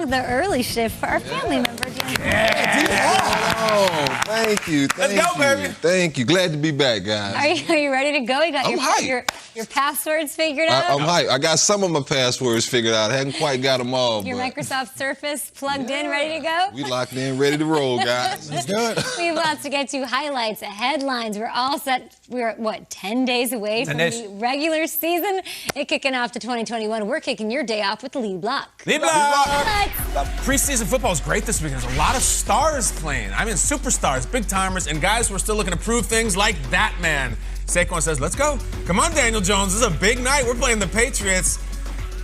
with the early shift for our family member, Daniel. Oh, thank you. Let's go, baby. Thank you. Glad to be back, guys. Are you ready to go? You got I'm your passwords figured out? I'm hyped. I got some of my passwords figured out. I hadn't quite got them all. Your but Microsoft Surface plugged in, ready to go? we locked in, ready to roll, guys. Let's do it. We have lots to get to. Highlights, headlines. We're all set. We're, 10 days away from the regular season. It kicking off to 2021. We're kicking your day off with the lead block. Lead block. Preseason football is great this weekend. There's a lot of stars playing. I mean, superstars, big timers, and guys who are still looking to prove things like that man. Saquon says, let's go. Come on, Daniel Jones. This is a big night. We're playing the Patriots.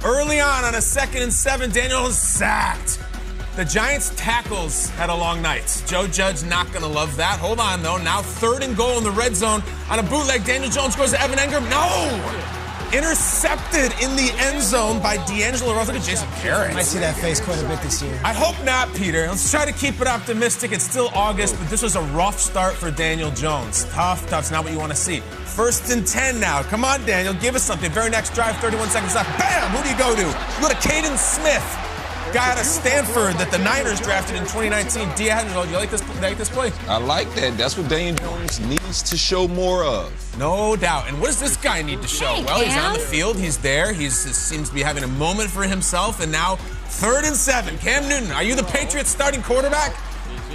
Early on a 2nd and 7, Daniel is sacked. The Giants' tackles had a long night. Joe Judge not going to love that. Hold on, though. Now 3rd and goal in the red zone. On a bootleg, Daniel Jones goes to Evan Engram. No! Intercepted in the end zone by D'Angelo Russell. Look at Jason Garrett. I see that face quite a bit this year. I hope not, Peter. Let's try to keep it optimistic. It's still August, but this was a rough start for Daniel Jones. Tough. It's not what you want to see. 1st and 10 now. Come on, Daniel. Give us something. Very next drive, 31 seconds left. Bam! Who do you go to? You go to Caden Smith. Guy out of Stanford that the Niners drafted in 2019. D'Angelo, do you like this play? I like that. That's what Daniel Jones needs to show more of. No doubt. And what does this guy need to show? Hey, well, he's Cam. on the field. He's there. He seems to be having a moment for himself. And now 3rd and 7. Cam Newton, are you the Patriots starting quarterback?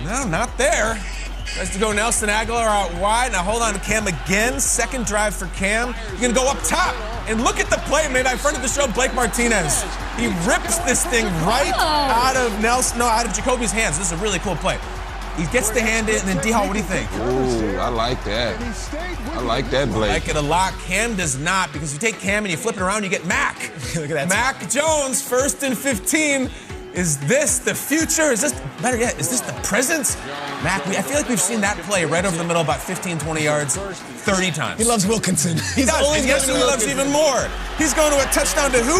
No, not there. Tries to go Nelson Aguilar out wide. Now hold on to Cam again. 2nd drive for Cam. You're going to go up top. And look at the play made by friend of the show, Blake Martinez. He rips this thing right out of Jacoby's hands. This is a really cool play. He gets the hand in, and then D-Hall, what do you think? Ooh, I like that. I like that, Blake. I like it a lot. Cam does not, because you take Cam and you flip it around, you get Mac. Look at that. Mac Jones, 1st and 15. Is this the future? Is this, better yet, is this the present? Mac, I feel like we've seen that play right over the middle, about 15, 20 yards, 30 times. He loves Wilkinson. He does. And guess who he loves even more? He's going to a touchdown to who?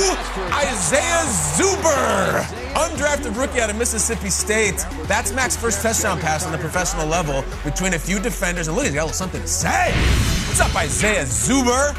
Isaiah Zuber, undrafted rookie out of Mississippi State. That's Mac's first touchdown pass on the professional level between a few defenders. And look, he's got a little something to say. What's up, Isaiah Zuber?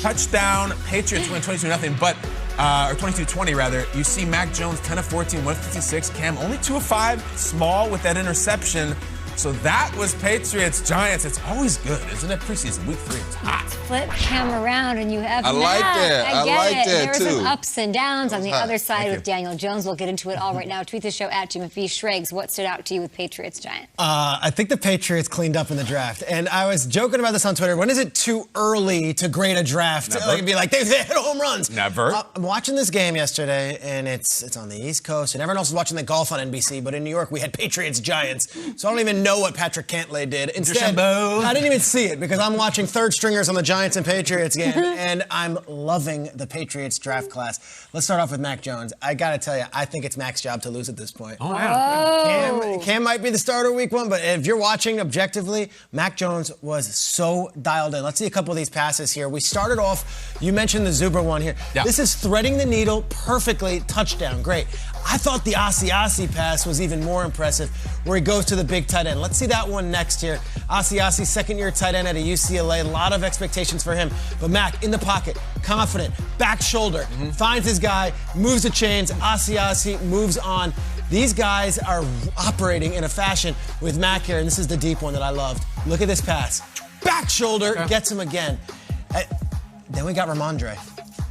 Touchdown. Patriots win 22-0, but or 22-20 rather. You see Mac Jones 10 of 14, 156. Cam only 2 of 5, small with that interception. So that was Patriots Giants. It's always good, isn't it? Preseason week 3. It's hot. Flip Cam around and you have I like that. I get like it. that, There were too. some ups and downs on the hot. other side with Daniel Jones. We'll get into it all right now. Tweet the show at GMFB. Schrags, what stood out to you with Patriots Giants? I think the Patriots cleaned up in the draft. And I was joking about this on Twitter. When is it too early to grade a draft? Never. Like, be like, they hit home runs. Never. I'm watching this game yesterday, and it's on the East Coast, and everyone else is watching the golf on NBC. But in New York, we had Patriots Giants. So I don't even know what Patrick Cantlay did. Instead, I didn't even see it because I'm watching third stringers on the Giants and Patriots game, and I'm loving the Patriots draft class. Let's start off with Mac Jones. I got to tell you, I think it's Mac's job to lose at this point. Oh, yeah. Cam might be the starter week 1, but if you're watching objectively, Mac Jones was so dialed in. Let's see a couple of these passes here. We started off, you mentioned the Zuber one here. Yeah. This is threading the needle perfectly, touchdown, great. I thought the Asiasi pass was even more impressive, where he goes to the big tight end. Let's see that one next here. Asiasi, second-year tight end at a UCLA. A lot of expectations for him. But Mac, in the pocket, confident, back shoulder, finds his guy, moves the chains. Asiasi moves on. These guys are operating in a fashion with Mac here, and this is the deep one that I loved. Look at this pass. Back shoulder, gets him again. Then we got Ramondre.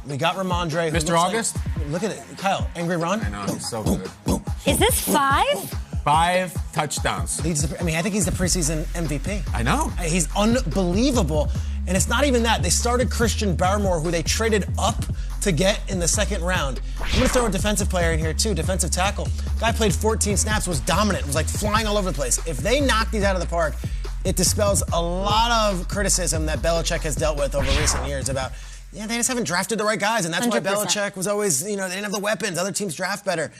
Mr. August? Look at it. Kyle, angry run. I know, he's so good. Is this 5? 5 touchdowns. I think he's the preseason MVP. I know. He's unbelievable. And it's not even that. They started Christian Barmore, who they traded up to get in the 2nd round. I'm going to throw a defensive player in here, too, defensive tackle. Guy played 14 snaps, was dominant, was like flying all over the place. If they knock these out of the park, it dispels a lot of criticism that Belichick has dealt with over recent years about, they just haven't drafted the right guys, and that's 100%. Why Belichick was always, they didn't have the weapons. Other teams draft better.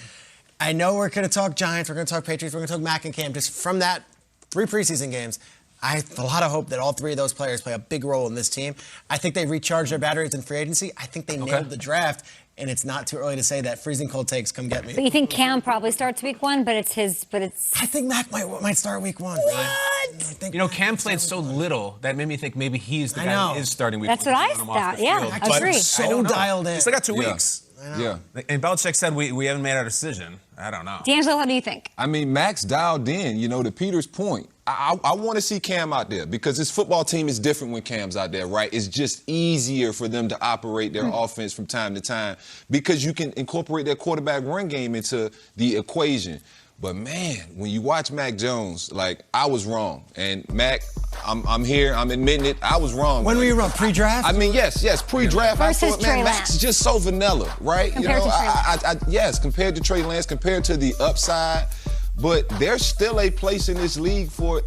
I know we're going to talk Giants, we're going to talk Patriots, we're going to talk Mac and Cam. Just from that 3 preseason games, I have a lot of hope that all 3 of those players play a big role in this team. I think they recharged their batteries in free agency. I think they nailed the draft, and it's not too early to say that. Freezing cold takes, come get me. But you think Cam probably starts week 1, but it's I think Mac might start week 1. What? Cam played so little that made me think maybe he's the guy who is starting week 1. That's what I thought, yeah. I agree. So dialed in. He still got 2 weeks. Yeah. And Belichick said we haven't made our decision. I don't know. D'Angelo, what do you think? I mean, Max dialed in, to Peter's point. I want to see Cam out there because this football team is different when Cam's out there, right? It's just easier for them to operate their offense from time to time because you can incorporate their quarterback run game into the equation. But, man, when you watch Mac Jones, I was wrong. And, Mac, I'm here. I'm admitting it. I was wrong. When were you wrong? Pre-draft? I mean, yes, pre-draft. I thought, man, Mac's just so vanilla, right? Compared to Trey Lance. Yes, compared to Trey Lance, compared to the upside. But there's still a place in this league for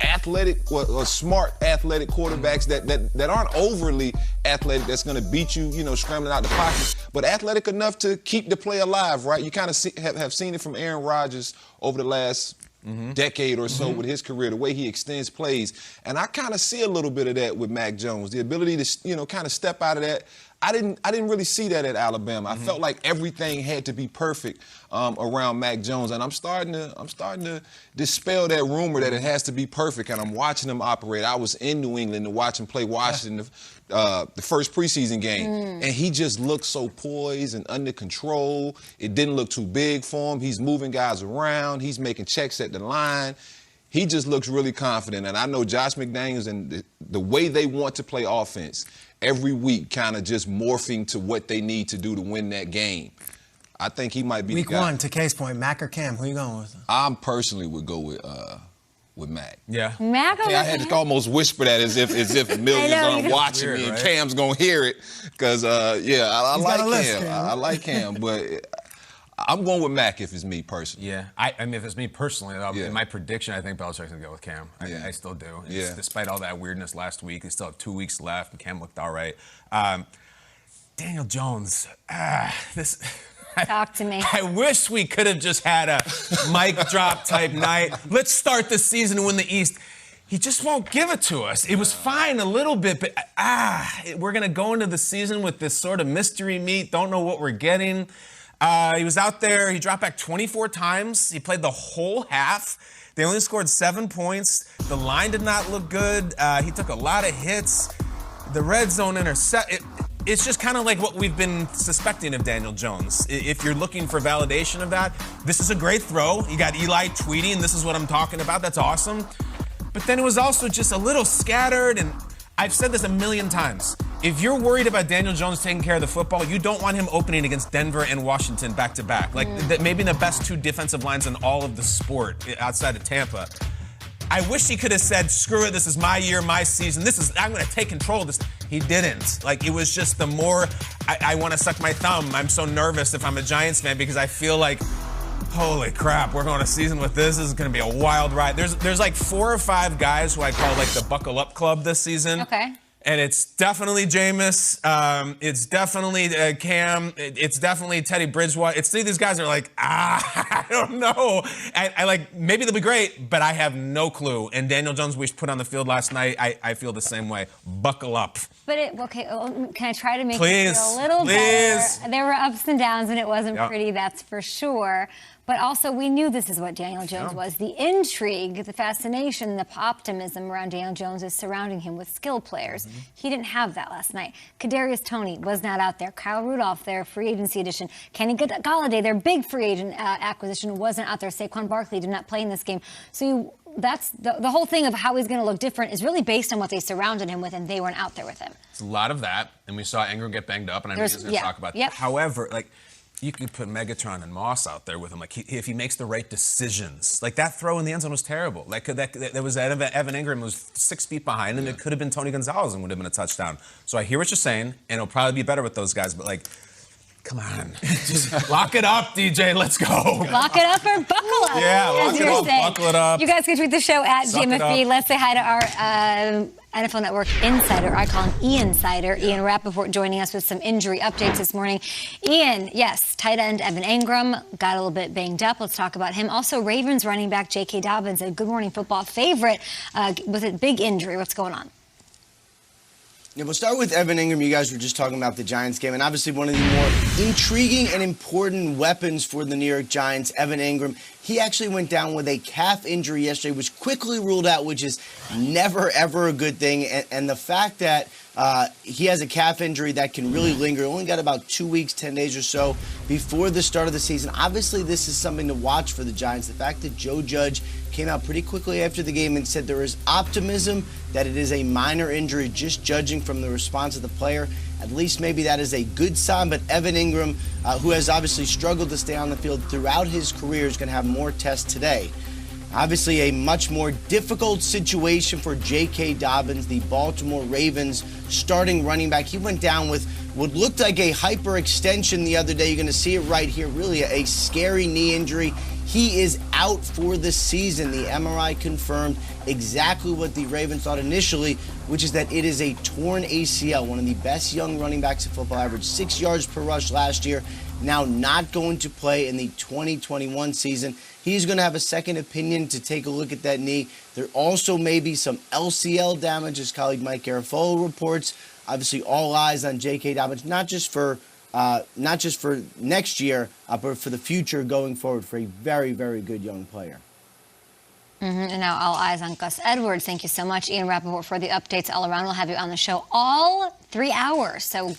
athletic or smart athletic quarterbacks that aren't overly athletic, that's going to beat you, scrambling out the pocket, but athletic enough to keep the play alive, right? You kind of have seen it from Aaron Rodgers over the last decade or so with his career, the way he extends plays. And I kind of see a little bit of that with Mac Jones, the ability to, kind of step out of that. I didn't really see that at Alabama. I felt like everything had to be perfect around Mac Jones, and I'm starting to dispel that rumor that it has to be perfect. And I'm watching him operate. I was in New England to watch him play Washington the first preseason game, and he just looked so poised and under control. It didn't look too big for him. He's moving guys around. He's making checks at the line. He just looks really confident. And I know Josh McDaniels and the way they want to play offense every week kind of just morphing to what they need to do to win that game. I think he might be Week the guy. one, to K's point, Mac or Cam? Who you going with? I personally would go with Mac. Yeah. Mac over I had to almost whisper that as if millions aren't watching me and Cam's gonna hear it. Because I like Cam. I like Cam, but I'm going with Mac if it's me personally. Yeah, I mean, if it's me personally, in my prediction, I think Belichick's going to go with Cam. I still do. Despite all that weirdness last week, they still have 2 weeks left, and Cam looked all right. Daniel Jones, Talk to me. I wish we could have just had a mic drop type night. Let's start the season and win the East. He just won't give it to us. It was fine a little bit, but we're going to go into the season with this sort of mystery meat, don't know what we're getting. He was out there. He dropped back 24 times. He played the whole half. They only scored 7 points. The line did not look good. He took a lot of hits. The red zone intercept. It's just kind of like what we've been suspecting of Daniel Jones. If you're looking for validation of that, this is a great throw. You got Eli tweeting, this is what I'm talking about. That's awesome. But then it was also just a little scattered, and I've said this a million times. If you're worried about Daniel Jones taking care of the football, you don't want him opening against Denver and Washington back-to-back. Maybe the best 2 defensive lines in all of the sport outside of Tampa. I wish he could have said, screw it, this is my year, my season. I'm going to take control of this. He didn't. It was just the more I want to suck my thumb. I'm so nervous if I'm a Giants fan because I feel like, holy crap, we're going to season with this. This is going to be a wild ride. There's 4 or 5 guys who I call the Buckle Up Club this season. Okay. And it's definitely Jameis. It's definitely Cam. It's definitely Teddy Bridgewater. These guys are I don't know. I maybe they'll be great, but I have no clue. And Daniel Jones, we put on the field last night. I feel the same way. Buckle up. But can I try to make it feel a little better? There were ups and downs, and it wasn't pretty, that's for sure. But also, we knew this is what Daniel Jones was. The intrigue, the fascination, the optimism around Daniel Jones is surrounding him with skill players. He didn't have that last night. Kadarius Toney was not out there. Kyle Rudolph, their free agency addition. Kenny Golladay, their big free agent acquisition, wasn't out there. Saquon Barkley did not play in this game. So that's the whole thing of how he's going to look different is really based on what they surrounded him with, and they weren't out there with him. It's a lot of that, and we saw Ingram get banged up, and I know he's going to talk about that. However, you could put Megatron and Moss out there with him. If he makes the right decisions. That throw in the end zone was terrible. There was Evan Ingram was 6 feet behind, and it could have been Tony Gonzalez and would have been a touchdown. So I hear what you're saying, and it'll probably be better with those guys, but come on. Just lock it up, DJ. Let's go. Lock it up or buckle up. Yeah, lock it up, buckle it up. You guys can tweet the show at GMFB. Let's say hi to our NFL Network insider. I call him E-Insider. Ian Rappaport joining us with some injury updates this morning. Ian, yes, tight end Evan Ingram got a little bit banged up. Let's talk about him. Also, Ravens running back J.K. Dobbins, a Good Morning Football favorite, with a big injury. What's going on? Yeah, we'll start with Evan Ingram. You guys were just talking about the Giants game, and obviously one of the more intriguing and important weapons for the New York Giants, Evan Ingram. He actually went down with a calf injury yesterday, which quickly ruled out, which is never, ever a good thing. And the fact that He has a calf injury that can really linger. Only got about 2 weeks, 10 days or so before the start of the season. Obviously, this is something to watch for the Giants. The fact that Joe Judge came out pretty quickly after the game and said there is optimism that it is a minor injury, just judging from the response of the player. At least maybe that is a good sign. But Evan Ingram, who has obviously struggled to stay on the field throughout his career, is going to have more tests today. Obviously, a much more difficult situation for J.K. Dobbins, the Baltimore Ravens starting running back. He went down with what looked like a hyperextension the other day. You're going to see it right here. Really a scary knee injury. He is out for the season. The MRI confirmed exactly what the Ravens thought initially, which is that it is a torn ACL. One of the best young running backs in football, averaged 6 yards per rush last year. Now not going to play in the 2021 season. He's going to have a second opinion to take a look at that knee. There also may be some LCL damage, as colleague Mike Garafolo reports. Obviously, all eyes on J.K. Dobbins, not just for next year, but for the future going forward for a very, very good young player. And now all eyes on Gus Edwards. Thank you so much, Ian Rappaport, for the updates all around. We'll have you on the show all 3 hours. So get